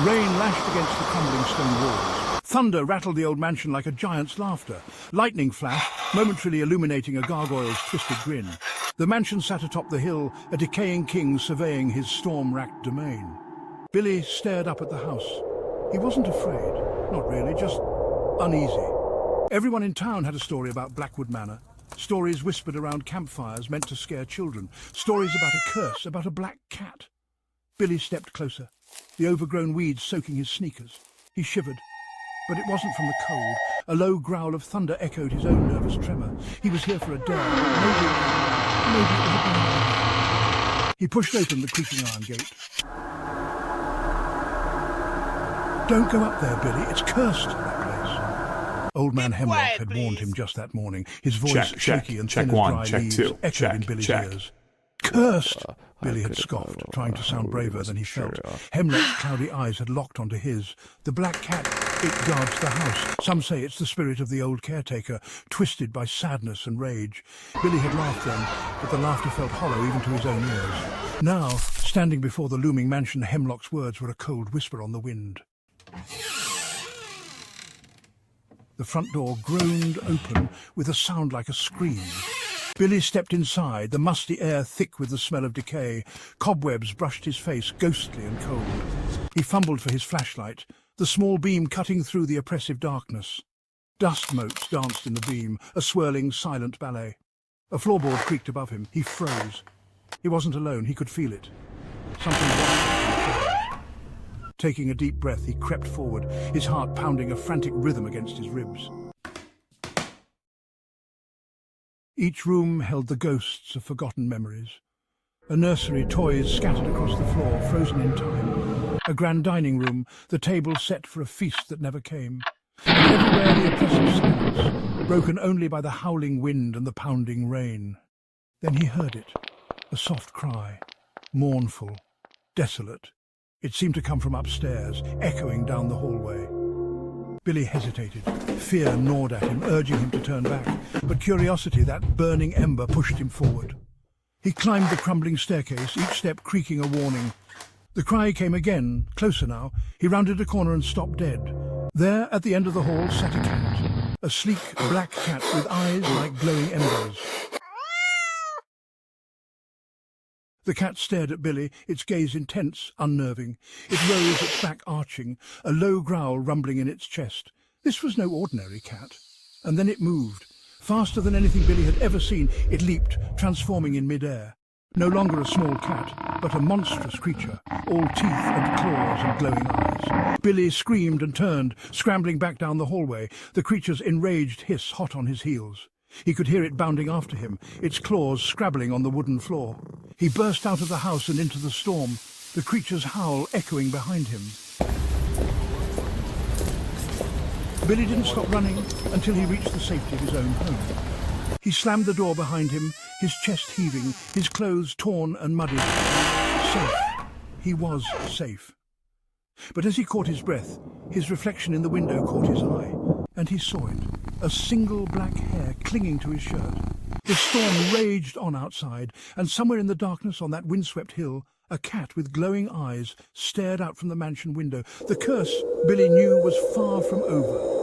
Rain lashed against the crumbling stone walls. Thunder rattled the old mansion like a giant's laughter. Lightning flashed, momentarily illuminating a gargoyle's twisted grin. The mansion sat atop the hill, a decaying king surveying his storm-racked domain. Billy stared up at the house. He wasn't afraid, not really, just uneasy. Everyone in town had a story about Blackwood Manor. Stories whispered around campfires meant to scare children. Stories about a curse, about a black cat. Billy stepped closer, the overgrown weeds soaking his sneakers. He shivered, but it wasn't from the cold. A low growl of thunder echoed his own nervous tremor. He was here for a dare, maybe it was a bad idea. He pushed open the creaking iron gate. Don't go up there, Billy. It's cursed, that place. Old man Hemlock had warned him just that morning, his voice shaky and thin as dry leaves, echoed in Billy's ears. Cursed! Billy had scoffed, trying to sound braver than he felt. Hemlock's cloudy eyes had locked onto his. The black cat, it guards the house. Some say it's the spirit of the old caretaker, twisted by sadness and rage. Billy had laughed then, but the laughter felt hollow even to his own ears. Now, standing before the looming mansion, Hemlock's words were a cold whisper on the wind. The front door groaned open with a sound like a scream. Billy stepped inside, the musty air thick with the smell of decay. Cobwebs brushed his face, ghostly and cold. He fumbled for his flashlight, the small beam cutting through the oppressive darkness. Dust motes danced in the beam, a swirling, silent ballet. A floorboard creaked above him. He froze. He wasn't alone. He could feel it. Something was. Taking a deep breath, he crept forward, his heart pounding a frantic rhythm against his ribs. Each room held the ghosts of forgotten memories. A nursery, toys scattered across the floor, frozen in time. A grand dining room, the table set for a feast that never came. And everywhere the oppressive silence, broken only by the howling wind and the pounding rain. Then he heard it, a soft cry, mournful, desolate. It seemed to come from upstairs, echoing down the hallway. Billy hesitated. Fear gnawed at him, urging him to turn back. But curiosity, that burning ember, pushed him forward. He climbed the crumbling staircase, each step creaking a warning. The cry came again, closer now. He rounded a corner and stopped dead. There, at the end of the hall, sat a cat. A sleek, black cat with eyes like glowing embers. The cat stared at Billy, its gaze intense, unnerving. It rose, its back arching, a low growl rumbling in its chest. This was no ordinary cat. And then it moved. Faster than anything Billy had ever seen, it leaped, transforming in midair. No longer a small cat, but a monstrous creature, all teeth and claws and glowing eyes. Billy screamed and turned, scrambling back down the hallway, the creature's enraged hiss hot on his heels. He could hear it bounding after him, its claws scrabbling on the wooden floor. He burst out of the house and into the storm, the creature's howl echoing behind him. Billy didn't stop running until he reached the safety of his own home. He slammed the door behind him, his chest heaving, his clothes torn and muddied. Safe. He was safe. But as he caught his breath, his reflection in the window caught his eye, and he saw it, a single black hair clinging to his shirt. The storm raged on outside, and somewhere in the darkness on that windswept hill, a cat with glowing eyes stared out from the mansion window. The curse, Billy knew, was far from over.